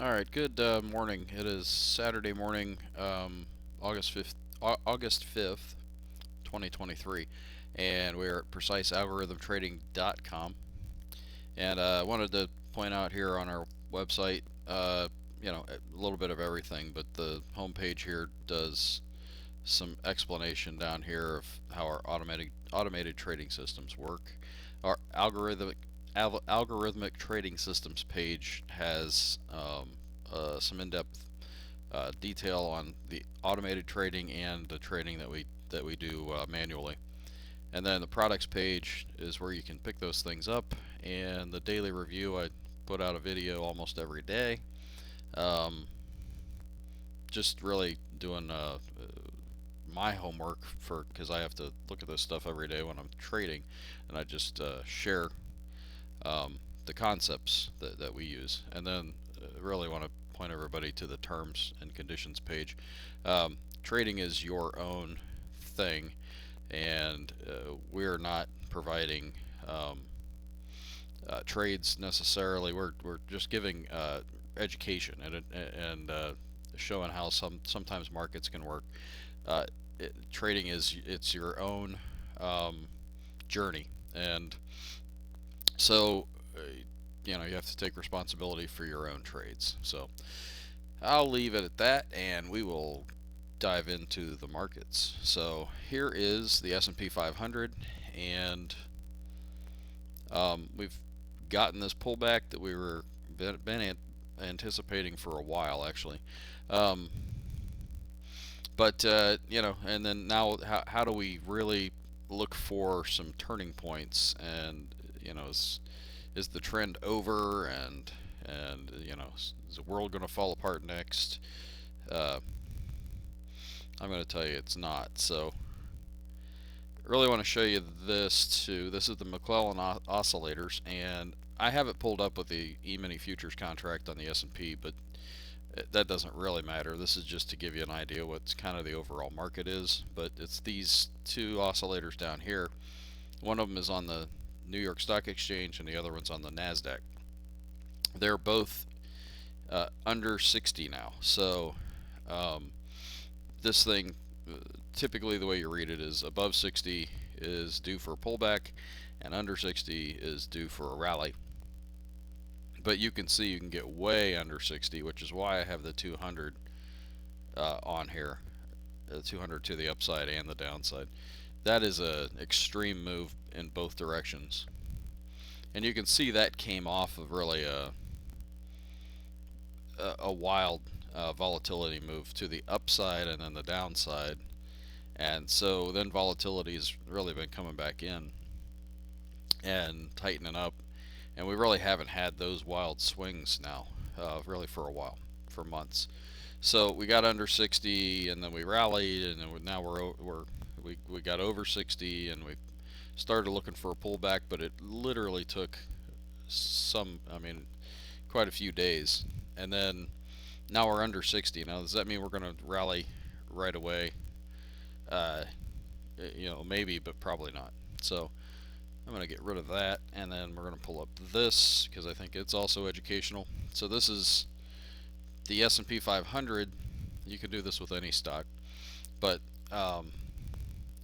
All right, good morning. It is Saturday morning, August 5th, 2023, and we're at precisealgorithmtrading.com. And I wanted to point out here on our website, a little bit of everything, but the homepage here does some explanation down here of how our automated trading systems work. Our algorithmic trading systems page has some in-depth detail on the automated trading and the trading that we do manually. And then the products page is where you can pick those things up. And the daily review, I put out a video almost every day. Um, just really doing my homework for because I have to look at this stuff every day when I'm trading, and I just share the concepts that we use, and then really want to point everybody to the terms and conditions page. Trading is your own thing, and we're not providing trades necessarily. We're just giving education and showing how sometimes markets can work. Trading it's your own um, journey, and so you have to take responsibility for your own trades. So I'll leave it at that, and we will dive into the markets. So here is the S&P 500, and we've gotten this pullback that we were been anticipating for a while, actually. Um, but and then now, how do we really look for some turning points? And is the trend over? And is the world going to fall apart next? Uh, I'm going to tell you it's not. So I really want to show you this too. This is the McClellan oscillators, and I have it pulled up with the E-mini futures contract on the S&P, but that doesn't really matter. This is just to give you an idea what kind of the overall market is. But it's these two oscillators down here. One of them is on the New York Stock Exchange, and the other one's on the Nasdaq. They're both under 60 now. So um, this thing, typically the way you read it is above 60 is due for a pullback, and under 60 is due for a rally. But you can see you can get way under 60, which is why I have the 200 on here, the 200 to the upside and the downside. That is an extreme move in both directions, and you can see that came off of really a wild volatility move to the upside and then the downside. And so then volatility has really been coming back in and tightening up, and we really haven't had those wild swings now, really for a while, for months. So we got under 60, and then we rallied, and then now we got over 60, and we started looking for a pullback, but it literally took quite a few days, and then now we're under 60. Now, does that mean we're going to rally right away? Uh, maybe, but probably not. So I'm going to get rid of that, and then we're going to pull up this because I think it's also educational. So this is the S&P 500. You can do this with any stock, but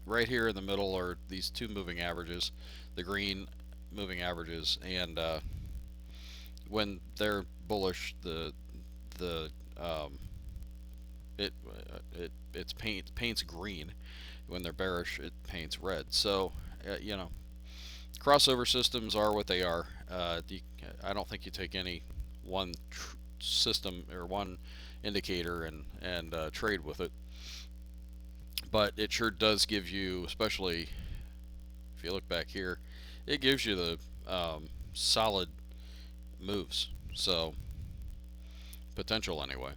right here in the middle are these two moving averages, the green moving averages, and when they're bullish, the it paints green. When they're bearish, it paints red. So crossover systems are what they are. I don't think you take any one system or one indicator and trade with it, but it sure does give you, especially if you look back here, it gives you the solid moves. So potential anyway.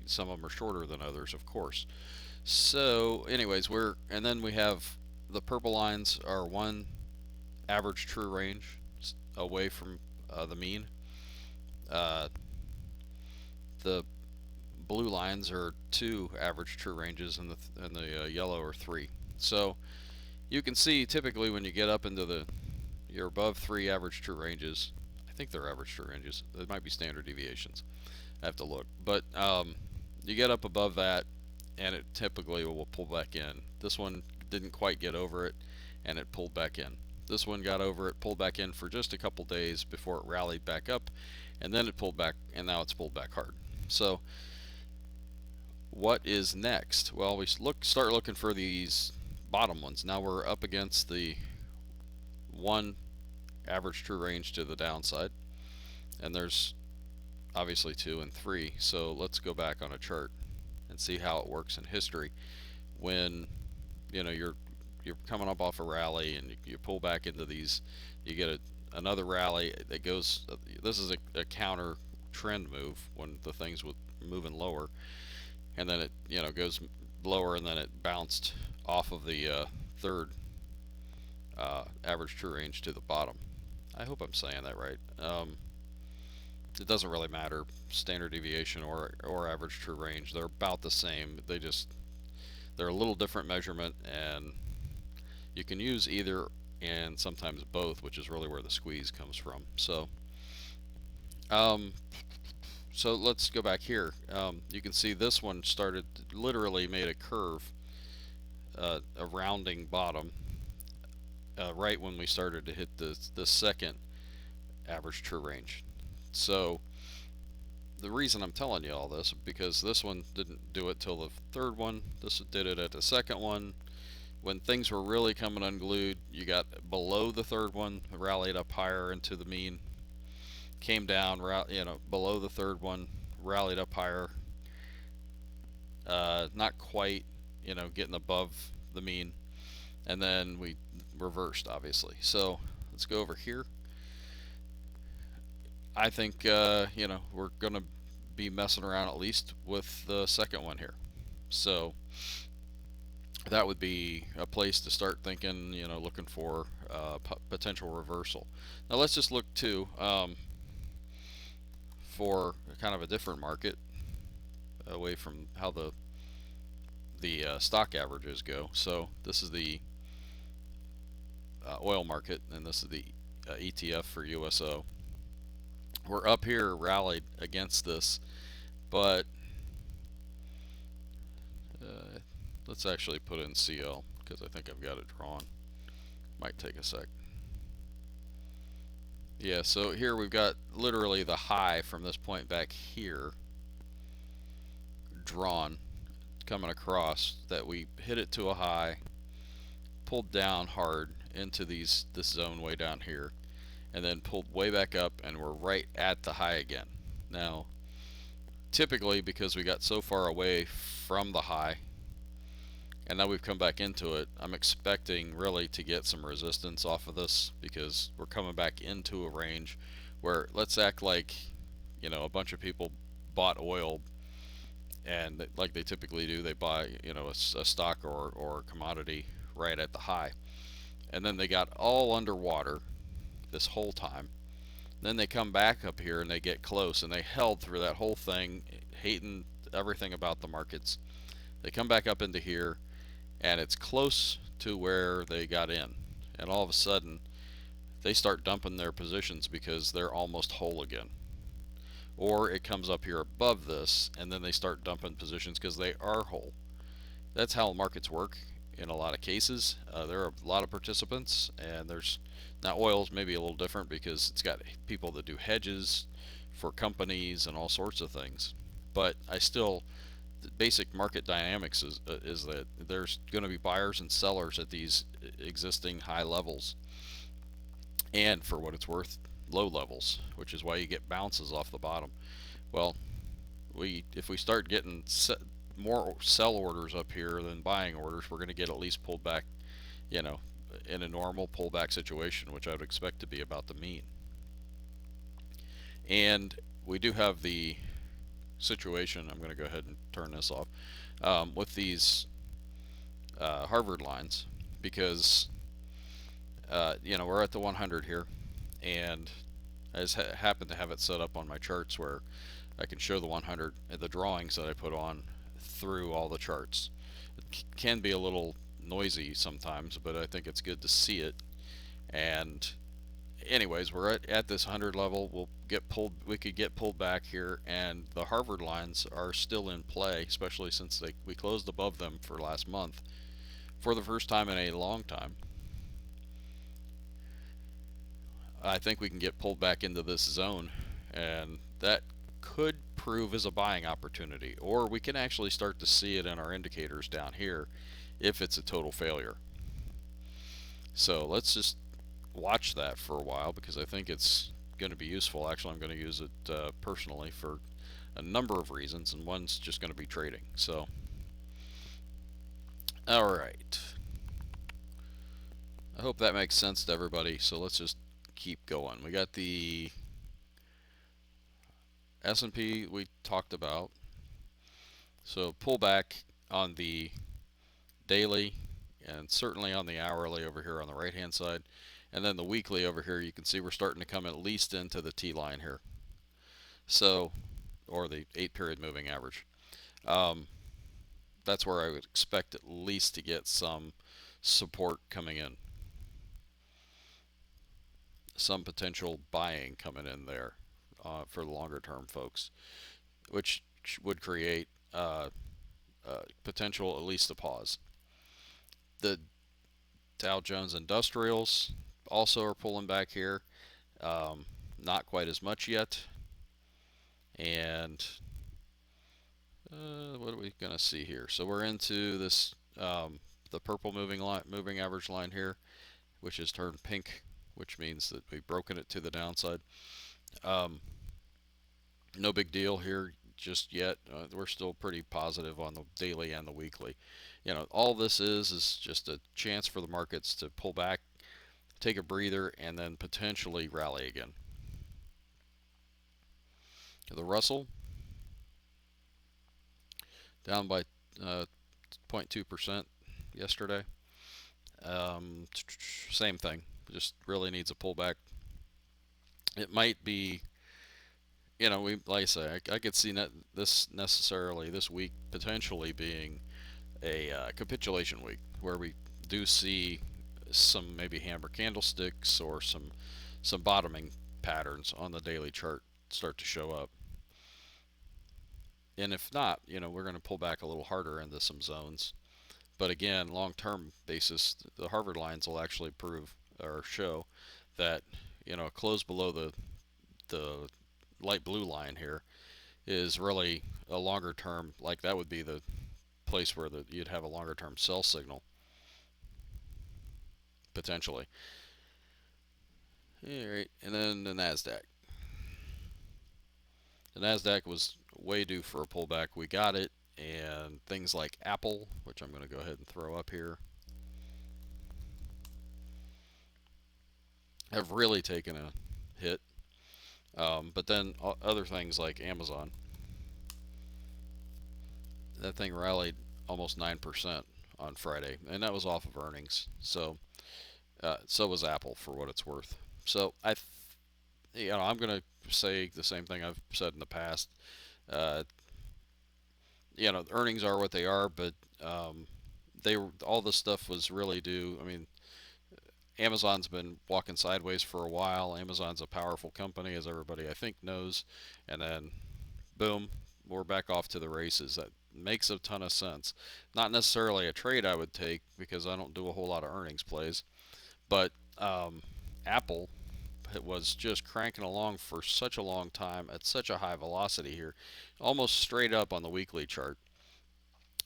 Some of them are shorter than others, of course. So, anyways, and then we have the purple lines are one average true range away from the mean. Uh, the blue lines are two average true ranges, and the yellow are three. So you can see typically when you get up into you're above three average true ranges. I think they're average true ranges. It might be standard deviations. I have to look. But you get up above that, and it typically will pull back in. This one didn't quite get over it, and it pulled back in. This one got over it, pulled back in for just a couple days before it rallied back up, and then it pulled back, and now it's pulled back hard. So what is next? Well, we start looking for these bottom ones. Now we're up against the one average true range to the downside, and there's obviously 2 and 3. So let's go back on a chart and see how it works in history. When you're coming up off a rally and you pull back into these, you get another rally that goes. This is a counter trend move when the things would moving lower, and then it goes lower, and then it bounced off of the third average true range to the bottom. I hope I'm saying that right. It doesn't really matter, standard deviation or average true range. They're about the same. They're a little different measurement, and you can use either and sometimes both, which is really where the squeeze comes from. So so let's go back here. You can see this one literally made a curve, a rounding bottom, right when we started to hit the second average true range. So the reason I'm telling you all this, because this one didn't do it till the third one. This did it at the second one. When things were really coming unglued, you got below the third one, rallied up higher into the mean, came down, below the third one, rallied up higher, not quite, getting above the mean, and then we reversed, obviously. So let's go over here. I think we're gonna be messing around at least with the second one here. So that would be a place to start thinking, looking for potential reversal. Now let's just look too for kind of a different market, away from how the stock averages go. So this is the oil market, and this is the ETF for USO. We're up here, rallied against this, but let's actually put in CL because I think I've got it drawn. Might take a sec. Yeah, so here we've got literally the high from this point back here drawn, coming across, that we hit it to a high, pulled down hard into this zone way down here, and then pulled way back up, and we're right at the high again. Now typically, because we got so far away from the high and now we've come back into it, I'm expecting really to get some resistance off of this, because we're coming back into a range where, let's act like a bunch of people bought oil, and like they typically do, they buy a stock or a commodity right at the high, and then they got all underwater this whole time. Then they come back up here and they get close, and they held through that whole thing, hating everything about the markets. They come back up into here, and it's close to where they got in, and all of a sudden they start dumping their positions because they're almost whole again. Or it comes up here above this, and then they start dumping positions because they are whole. That's how markets work in a lot of cases. There are a lot of participants, and there's now oil's maybe a little different because it's got people that do hedges for companies and all sorts of things. But the basic market dynamics is that there's going to be buyers and sellers at these existing high levels, and for what it's worth, low levels, which is why you get bounces off the bottom. Well, if we start getting more sell orders up here than buying orders, we're going to get at least pulled back, in a normal pullback situation, which I would expect to be about the mean. And we do have the situation, I'm going to go ahead and turn this off, with these Harvard lines, because we're at the 100 here, and I just happen to have it set up on my charts where I can show the 100, the drawings that I put on through all the charts. It can be a little noisy sometimes, but I think it's good to see it. And anyways, we're at this 100 level. We'll get pulled. We could get pulled back here, and the Harvard lines are still in play, especially since we closed above them for last month for the first time in a long time. I think we can get pulled back into this zone, and that could prove as a buying opportunity, or we can actually start to see it in our indicators down here if it's a total failure. So let's just watch that for a while because I think it's going to be useful. Actually, I'm going to use it personally for a number of reasons, and one's just going to be trading. So, all right. I hope that makes sense to everybody. So let's just keep going. We got the S&P we talked about. So pullback on the daily and certainly on the hourly over here on the right hand side. And then the weekly over here, you can see we're starting to come at least into the T line here. So, or the 8-period moving average. That's where I would expect at least to get some support coming in. Some potential buying coming in there for the longer term folks, which would create potential at least a pause. The Dow Jones Industrials also are pulling back here. Not quite as much yet. And what are we going to see here? So we're into this the purple moving average line here, which has turned pink, which means that we've broken it to the downside. No big deal here just yet. We're still pretty positive on the daily and the weekly. All this is just a chance for the markets to pull back, take a breather, and then potentially rally again. The Russell down by 0.2% yesterday. Same thing, just really needs a pullback. It might be, we like I say, I could see this necessarily this week potentially being a capitulation week where we do see some maybe hammer candlesticks or some bottoming patterns on the daily chart start to show up. And if not, we're going to pull back a little harder into some zones. But again, long-term basis, the Harvard lines will actually prove or show that a close below the light blue line here is really a longer term. Like that would be the place where you'd have a longer term sell signal potentially. All right, and then the Nasdaq. The Nasdaq was way due for a pullback. We got it, and things like Apple, which I'm going to go ahead and throw up here, have really taken a hit. But then other things like Amazon, that thing rallied almost 9% on Friday, and that was off of earnings. So was Apple, for what it's worth. So I'm going to say the same thing I've said in the past. Uh, earnings are what they are, but all this stuff was really due. I mean, Amazon's been walking sideways for a while. Amazon's a powerful company, as everybody I think knows, and then boom, we're back off to the races. That makes a ton of sense. Not necessarily a trade I would take because I don't do a whole lot of earnings plays, but Apple was just cranking along for such a long time at such a high velocity here, almost straight up on the weekly chart,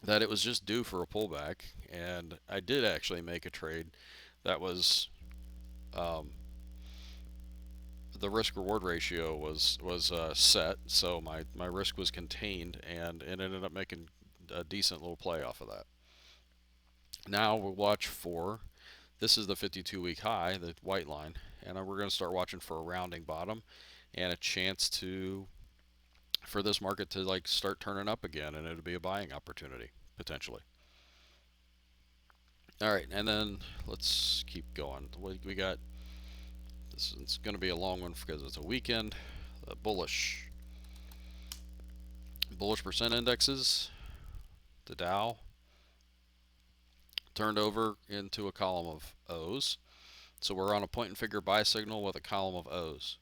that it was just due for a pullback. And I did actually make a trade that was the risk reward ratio was set, so my risk was contained, and it ended up making a decent little play off of that. Now we'll watch for, this is the 52-week high, the white line, and we're going to start watching for a rounding bottom and a chance for this market to start turning up again, and it'll be a buying opportunity potentially. All right, and then let's keep going. We got this. It's going to be a long one because it's a weekend. Bullish percent indexes. The Dow turned over into a column of O's. So we're on a point and figure buy signal with a column of O's,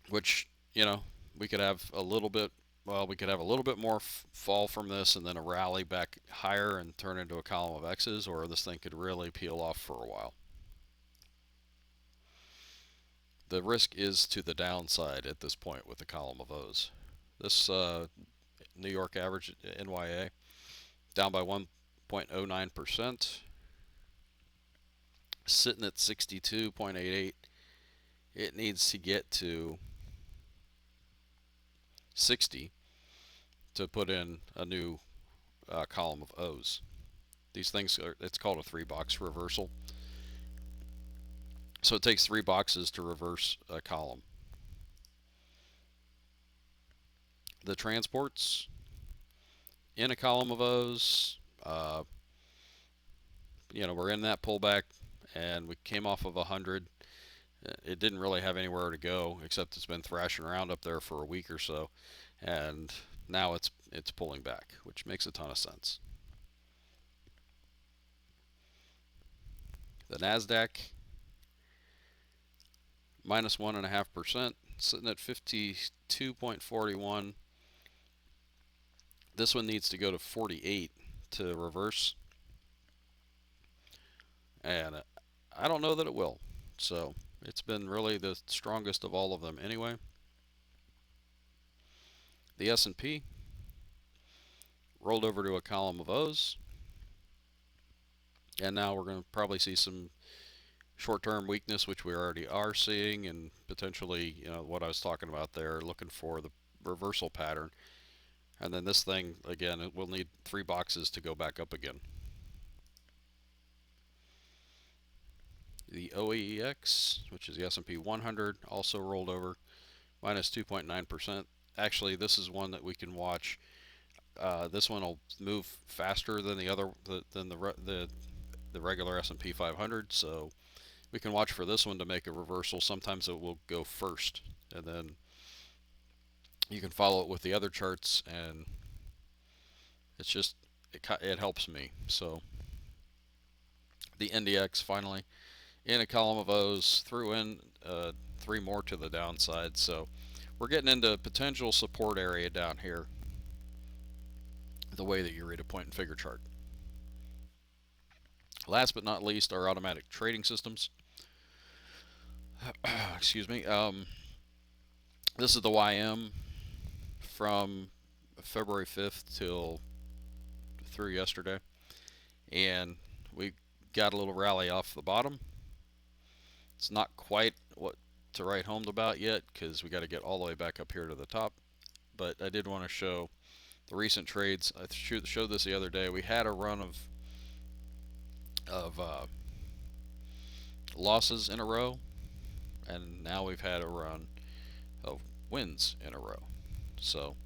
which, you know, we could have a little bit, well, we could have a little bit more fall from this and then a rally back higher and turn into a column of X's, or this thing could really peel off for a while. The risk is to the downside at this point with the column of O's. This New York average NYA down by 1.09%, sitting at 62.88. It needs to get to 60 to put in a new column of O's. These things are, it's called a 3-box reversal. So it takes 3 boxes to reverse a column. The transports in a column of O's, we're in that pullback and we came off of 100. It didn't really have anywhere to go except it's been thrashing around up there for a week or so, and now it's pulling back, which makes a ton of sense. The Nasdaq minus 1.5%, sitting at 52.41. This one needs to go to 48 to reverse, and I don't know that it will. So it's been really the strongest of all of them anyway. The S&P rolled over to a column of O's, and now we're going to probably see some short-term weakness, which we already are seeing, and potentially, what I was talking about there, looking for the reversal pattern. And then this thing, again, it will need 3 boxes to go back up again. The OEX, which is the S&P 100, also rolled over, minus 2.9%. Actually, this is one that we can watch. This one will move faster than the regular S&P 500, so we can watch for this one to make a reversal. Sometimes it will go first, and then you can follow it with the other charts, and it's just it helps me. So the NDX finally in a column of O's, threw in 3 more to the downside. So we're getting into potential support area down here, the way that you read a point and figure chart. Last but not least, our automatic trading systems. Excuse me. This is the YM from February 5th till through yesterday, and we got a little rally off the bottom. It's not quite what to write home about yet because we got to get all the way back up here to the top, but I did want to show the recent trades. I showed this the other day. We had a run of losses in a row, and now we've had a run of wins in a row. So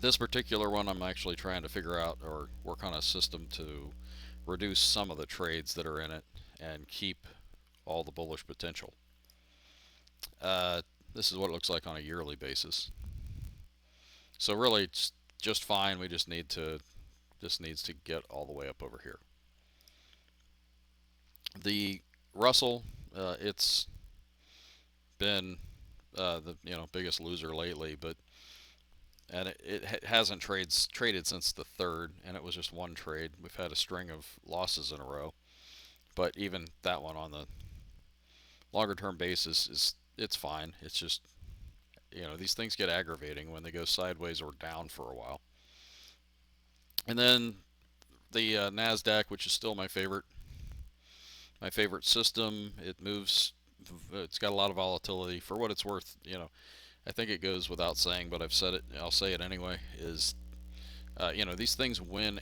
this particular one, I'm actually trying to figure out or work on a system to reduce some of the trades that are in it and keep all the bullish potential. This is what it looks like on a yearly basis. So really, it's just fine. We just need to, this needs to get all the way up over here. The Russell, it's been the biggest loser lately, but it hasn't traded since the 3rd, and it was just one trade. We've had a string of losses in a row, but even that one on the longer term basis it's fine. It's just, these things get aggravating when they go sideways or down for a while. And then the Nasdaq, which is still my favorite system. It moves. It's got a lot of volatility. For what it's worth, I think it goes without saying, but I've said it. I'll say it anyway. Is these things win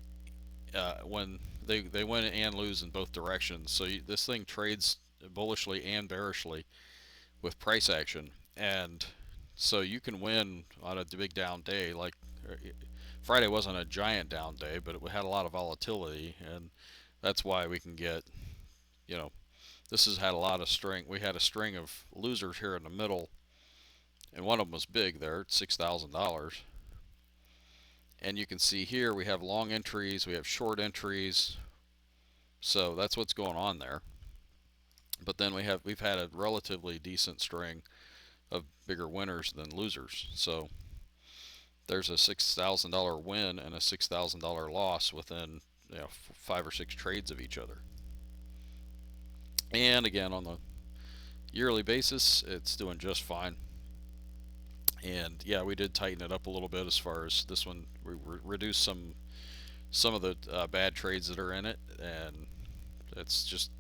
when they win and lose in both directions. So this thing trades bullishly and bearishly with price action, and so you can win on a big down day. Like Friday wasn't a giant down day, but it had a lot of volatility, and that's why we can get, this has had a lot of string. We had a string of losers here in the middle, and one of them was big there, $6,000. And you can see here we have long entries, we have short entries, So that's what's going on there. But then we've had a relatively decent string of bigger winners than losers. So there's a $6,000 win and a $6,000 loss within 5 or 6 trades of each other. And again, on the yearly basis, it's doing just fine. And yeah, we did tighten it up a little bit as far as this one. We reduced some of the bad trades that are in it, and it's just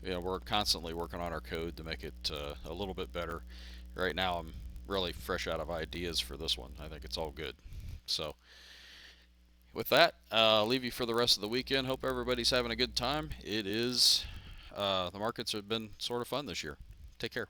we're constantly working on our code to make it a little bit better. Right now, I'm really fresh out of ideas for this one. I think it's all good. So with that, I'll leave you for the rest of the weekend. Hope everybody's having a good time. The markets have been sort of fun this year. Take care.